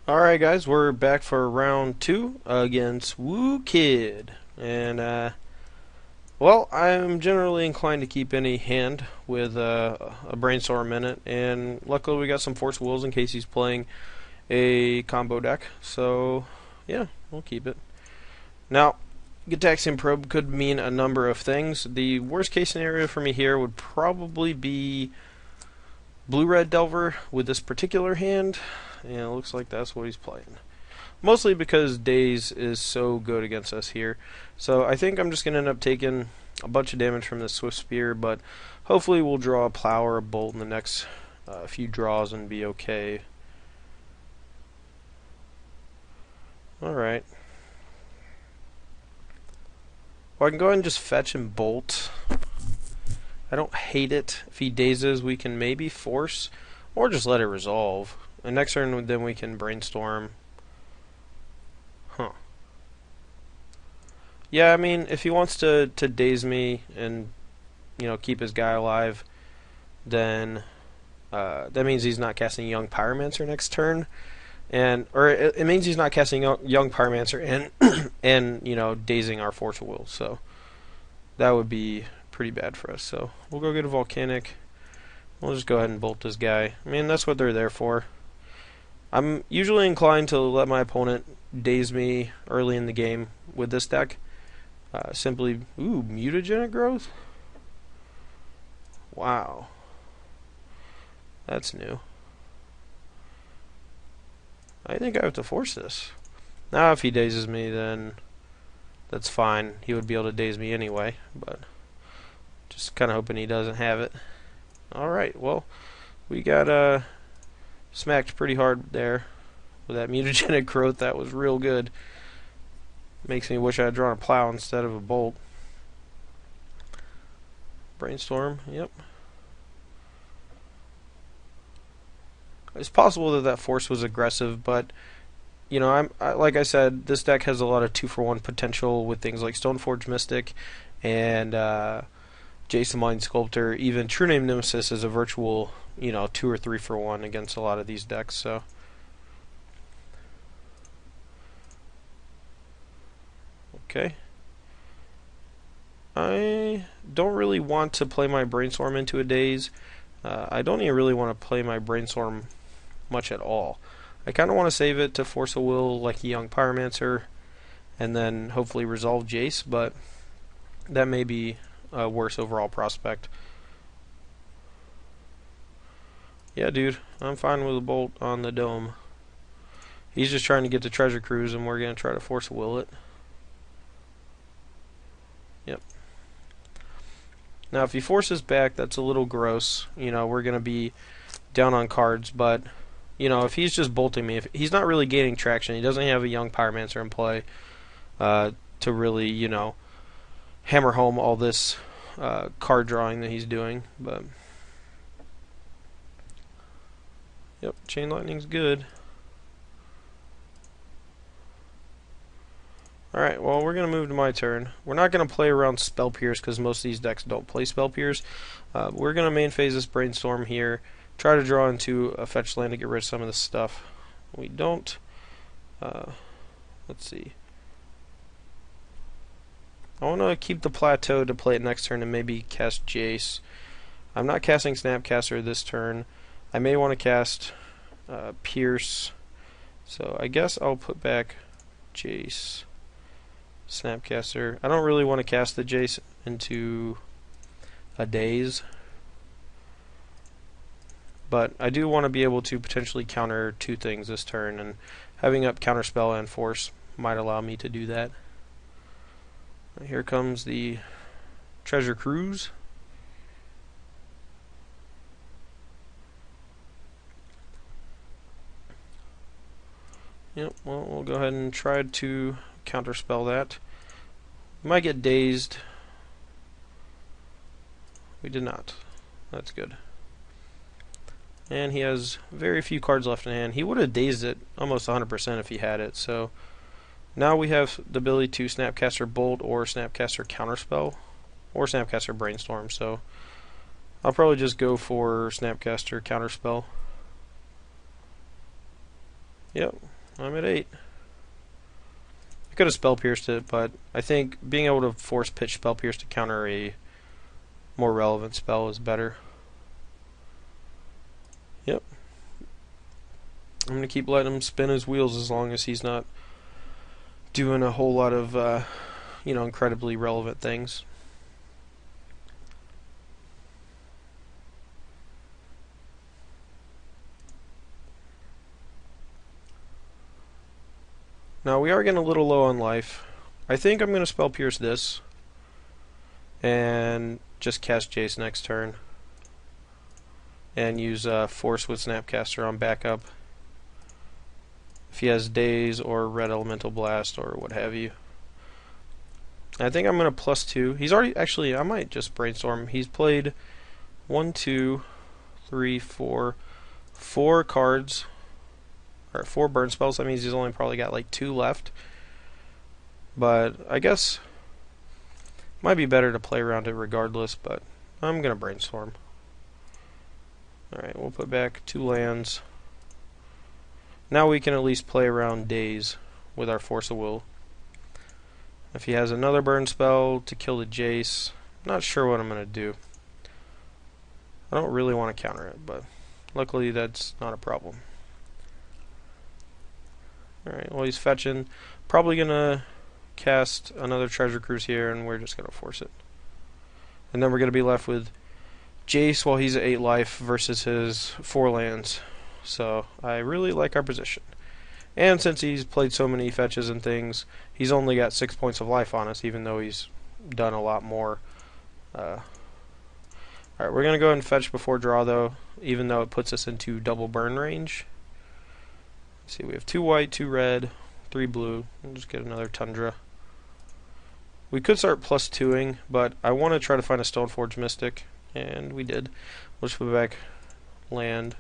Alright guys, we're back for round two against Woo Kid. And, well, I'm generally inclined to keep any hand with a brainstorm in it. And luckily we got some Force Wills in case he's playing a combo deck. So, yeah, we'll keep it. Now, Gataxian Probe could mean a number of things. The worst case scenario for me here would probably be Blue-Red Delver with this particular hand. And it looks like that's what he's playing. Mostly because Daze is so good against us here. So I think I'm just going to end up taking a bunch of damage from the Swift Spear, but hopefully we'll draw a Plow or a Bolt in the next few draws and be okay. Alright. Well, I can go ahead and just fetch and Bolt. I don't hate it. If he dazes, we can maybe force, or just let it resolve. And next turn, then we can brainstorm. Huh. Yeah, I mean, if he wants to daze me and, you know, keep his guy alive, then that means he's not casting Young Pyromancer next turn. Or it means he's not casting Young Pyromancer and you know, dazing our Force of Will. So that would be pretty bad for us. So we'll go get a Volcanic. We'll just go ahead and bolt this guy. I mean, that's what they're there for. I'm usually inclined to let my opponent daze me early in the game with this deck. Simply, mutagenic growth? Wow. That's new. I think I have to force this. Now if he dazes me, then that's fine. He would be able to daze me anyway, but just kind of hoping he doesn't have it. Alright, well, we got smacked pretty hard there with that mutagenic growth. That was real good. Makes me wish I had drawn a Plow instead of a Bolt. Brainstorm, yep. It's possible that that Force was aggressive, but you know, like I said, this deck has a lot of 2-for-1 potential with things like Stoneforge Mystic and Jason Mind Sculptor. Even True Name Nemesis is a virtual, you know, 2 or 3-for-1 against a lot of these decks. So okay, I don't really want to play my Brainstorm into a Daze. I don't even really want to play my Brainstorm much at all. I kind of want to save it to force a will like a Young Pyromancer and then hopefully resolve Jace, but that may be a worse overall prospect. Yeah, dude, I'm fine with a Bolt on the Dome. He's just trying to get to Treasure Cruise, and we're going to try to force a will it. Yep. Now, if he forces back, that's a little gross. You know, we're going to be down on cards, but you know, if he's just bolting me, if he's not really gaining traction, he doesn't have a Young Pyromancer in play to really, you know, hammer home all this card drawing that he's doing. But yep, Chain Lightning's good. Alright, well, we're going to move to my turn. We're not going to play around Spell Pierce because most of these decks don't play Spell Pierce. We're going to main phase this Brainstorm here. Try to draw into a fetch land to get rid of some of this stuff. We don't. Let's see. I want to keep the Plateau to play it next turn and maybe cast Jace. I'm not casting Snapcaster this turn. I may want to cast Pierce. So I guess I'll put back Jace. Snapcaster. I don't really want to cast the Jace into a Daze. But I do want to be able to potentially counter two things this turn, and having up Counterspell and Force might allow me to do that. Here comes the Treasure Cruise. Yep, well, we'll go ahead and try to counterspell that. We might get dazed. We did not. That's good. And he has very few cards left in hand. He would have dazed it almost 100% if he had it. So now we have the ability to Snapcaster Bolt or Snapcaster Counterspell or Snapcaster Brainstorm. So I'll probably just go for Snapcaster Counterspell. Yep, I'm at 8. I could have spell pierced it, but I think being able to force pitch spell pierce to counter a more relevant spell is better. Yep. I'm gonna keep letting him spin his wheels as long as he's not doing a whole lot of incredibly relevant things. Now we are getting a little low on life. I think I'm going to spell pierce this and just cast Jace next turn and use Force with Snapcaster on backup if he has Daze or Red Elemental Blast or what have you. I think I'm going to +2. He's already, actually, I might just brainstorm. He's played 1, 2, 3, 4 cards. Or 4 burn spells. That means he's only probably got like 2 left. But I guess it might be better to play around it regardless, but I'm going to brainstorm. Alright, we'll put back 2 lands. Now we can at least play around Daze with our Force of Will. If he has another burn spell to kill the Jace, I'm not sure what I'm going to do. I don't really want to counter it, but luckily that's not a problem. Alright, well he's fetching. Probably gonna cast another Treasure Cruise here, and we're just gonna force it. And then we're gonna be left with Jace while he's at 8 life versus his 4 lands. So I really like our position. And since he's played so many fetches and things, he's only got 6 points of life on us, even though he's done a lot more. Alright, we're gonna go ahead and fetch before draw though, even though it puts us into double burn range. See, we have 2 white, 2 red, 3 blue. We'll just get another Tundra. We could start +2ing, but I want to try to find a Stoneforge Mystic, and we did. We'll just put back land.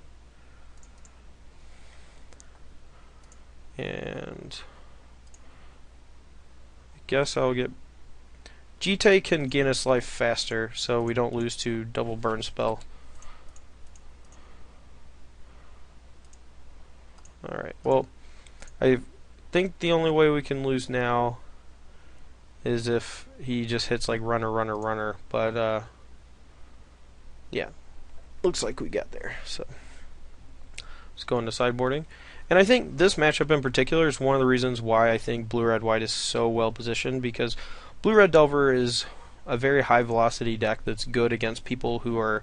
And I guess I'll get... Jite can gain us life faster, so we don't lose to double burn spell. Alright, well, I think the only way we can lose now is if he just hits like runner, but yeah, looks like we got there. So let's go into sideboarding. And I think this matchup in particular is one of the reasons why I think blue-red-white is so well positioned, because blue-red Delver is a very high velocity deck that's good against people who are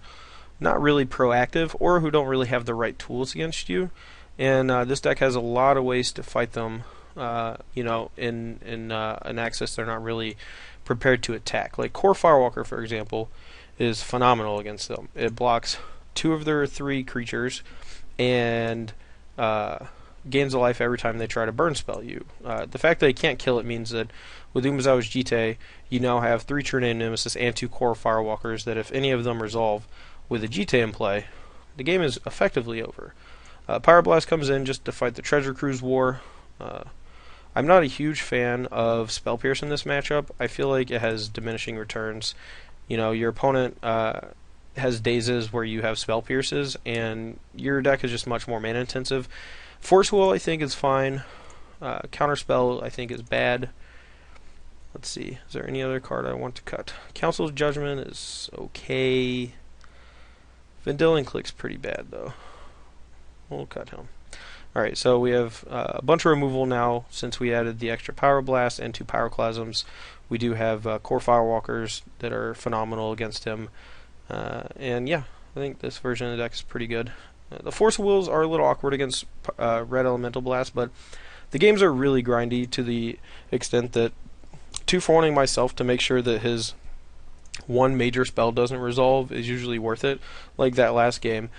not really proactive or who don't really have the right tools against you. And this deck has a lot of ways to fight them, in an axis they're not really prepared to attack. Like Core Firewalker, for example, is phenomenal against them. It blocks 2 of their 3 creatures and gains a life every time they try to burn spell you. The fact that they can't kill it means that with Umezawa's Jite, you now have 3 True Name Nemesis and 2 Core Firewalkers that if any of them resolve with a Jite in play, the game is effectively over. Pyroblast comes in just to fight the Treasure Cruise war. I'm not a huge fan of Spell Pierce in this matchup. I feel like it has diminishing returns. You know, your opponent has dazes where you have Spell Pierces, and your deck is just much more mana intensive. Force Will, I think, is fine. Counterspell, I think, is bad. Let's see. Is there any other card I want to cut? Council's Judgment is okay. Vendilion Click's pretty bad, though. We'll cut him. Alright, so we have a bunch of removal now since we added the extra Power Blast and 2 Pyroclasms. We do have Core Firewalkers that are phenomenal against him. And yeah, I think this version of the deck is pretty good. The Force Wills are a little awkward against Red Elemental Blast, but the games are really grindy to the extent that 2-for-1ing myself to make sure that his one major spell doesn't resolve is usually worth it. Like that last game.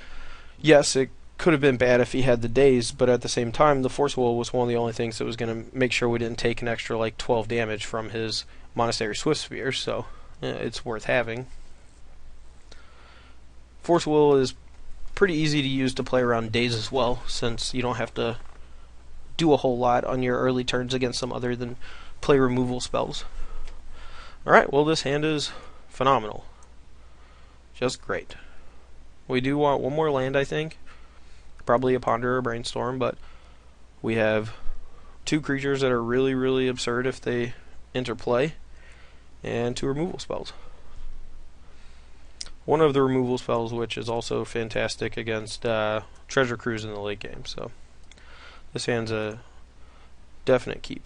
Yes, it could have been bad if he had the daze, but at the same time, the Force Will was one of the only things that was going to make sure we didn't take an extra like 12 damage from his Monastery Swift Spear, so it's worth having. Force Will is pretty easy to use to play around daze as well, since you don't have to do a whole lot on your early turns against some other than play removal spells. Alright, well this hand is phenomenal. Just great. We do want one more land, I think. Probably a Ponder or Brainstorm, but We have two creatures that are really, really absurd if they interplay, and two removal spells. One of the removal spells, which is also fantastic against Treasure Cruise in the late game. So this hand's a definite keep.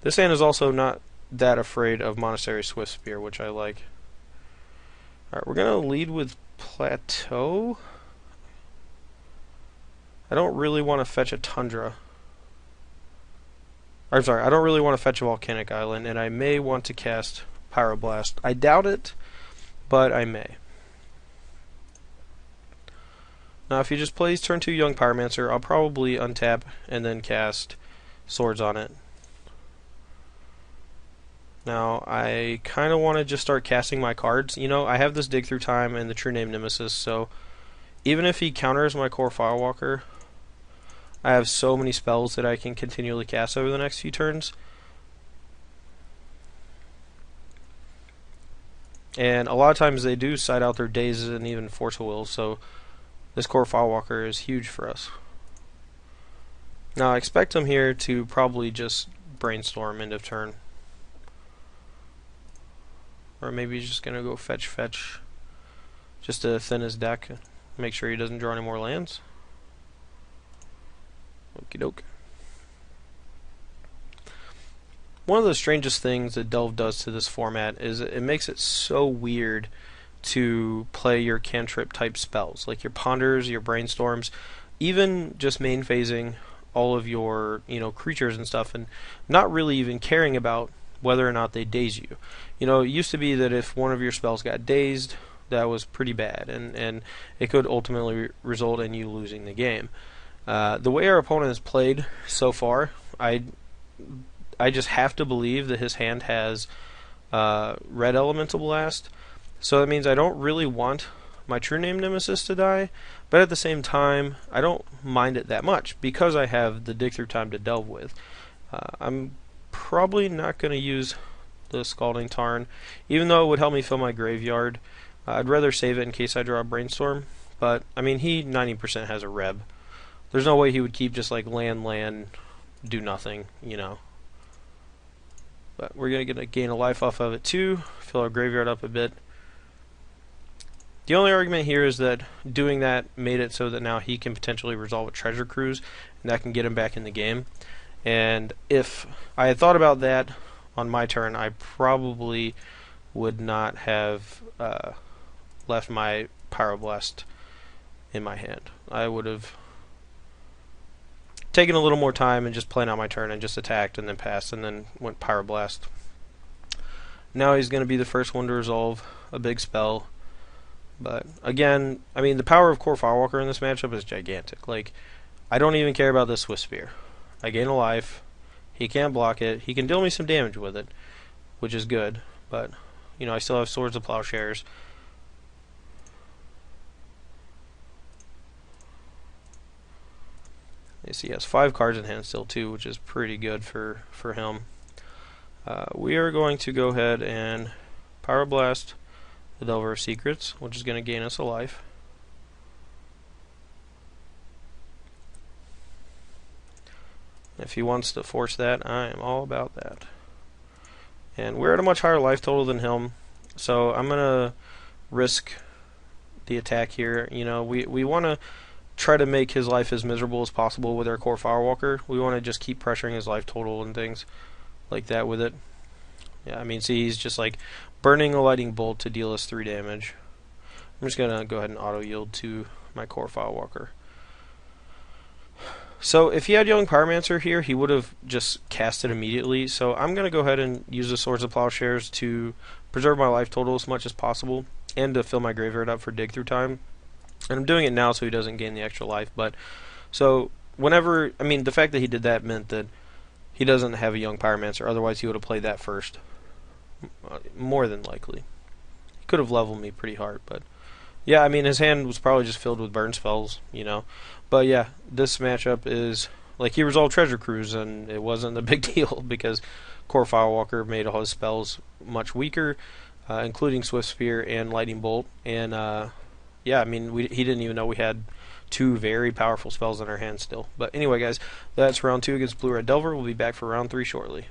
This hand is also not that afraid of Monastery Swift Spear, which I like. Alright, we're going to lead with Plateau. I don't really want to fetch a Tundra. I'm sorry, I don't really want to fetch a Volcanic Island, and I may want to cast Pyroblast. I doubt it, but I may. Now, if he just plays turn 2 Young Pyromancer, I'll probably untap and then cast Swords on it. Now, I kind of want to just start casting my cards. You know, I have this Dig Through Time and the True Name Nemesis, so even if he counters my core Firewalker, I have so many spells that I can continually cast over the next few turns. And a lot of times they do side out their Dazes and even Force of Will, so this core Firewalker is huge for us. Now I expect him here to probably just Brainstorm end of turn. Or maybe he's just going to go fetch, just to thin his deck, make sure he doesn't draw any more lands. Okie doke. One of the strangest things that Delve does to this format is it makes it so weird to play your cantrip type spells, like your Ponders, your Brainstorms, even just main phasing all of your creatures and stuff, and not really even caring about whether or not they daze you. You know, it used to be that if one of your spells got dazed, that was pretty bad, and it could ultimately result in you losing the game. The way our opponent has played so far, I just have to believe that his hand has Red Elemental Blast, so that means I don't really want my True Name Nemesis to die, but at the same time, I don't mind it that much, because I have the Dig Through Time to delve with. I'm probably not going to use the Scalding Tarn, even though it would help me fill my graveyard. I'd rather save it in case I draw a Brainstorm, but I mean, he 90% has a Reb. There's no way he would keep just like land, do nothing, you know. But we're going to gain a life off of it too, fill our graveyard up a bit. The only argument here is that doing that made it so that now he can potentially resolve a Treasure Cruise, and that can get him back in the game. And if I had thought about that on my turn, I probably would not have left my Pyroblast in my hand. I would have taken a little more time and just played out my turn and just attacked and then passed and then went Pyroblast. Now he's going to be the first one to resolve a big spell. But again, I mean, the power of core Firewalker in this matchup is gigantic. Like, I don't even care about this Swift Spear. I gain a life. He can't block it. He can deal me some damage with it, which is good. But, you know, I still have Swords of Plowshares. You see, he has 5 cards in hand still, too, which is pretty good for him. We are going to go ahead and Pyroblast the Delver of Secrets, which is going to gain us a life. If he wants to force that, I am all about that. And we're at a much higher life total than him, so I'm going to risk the attack here. You know, we want to try to make his life as miserable as possible with our core Firewalker. We want to just keep pressuring his life total and things like that with it. Yeah, I mean, see, he's just like burning a Lightning Bolt to deal us 3 damage. I'm just going to go ahead and auto-yield to my core Firewalker. So if he had Young Pyromancer here, he would have just cast it immediately. So I'm going to go ahead and use the Swords of Plowshares to preserve my life total as much as possible and to fill my graveyard up for Dig Through Time. And I'm doing it now so he doesn't gain the extra life. But so whenever, I mean, the fact that he did that meant that he doesn't have a Young Pyromancer. Otherwise he would have played that first. More than likely. He could have leveled me pretty hard, but yeah, I mean, his hand was probably just filled with burn spells, you know. But yeah, this matchup is like he resolved Treasure Cruise, and it wasn't a big deal because core Firewalker made all his spells much weaker, including Swift Spear and Lightning Bolt. And yeah, I mean, he didn't even know we had two very powerful spells in our hand still. But anyway, guys, that's round 2 against Blue Red Delver. We'll be back for round 3 shortly.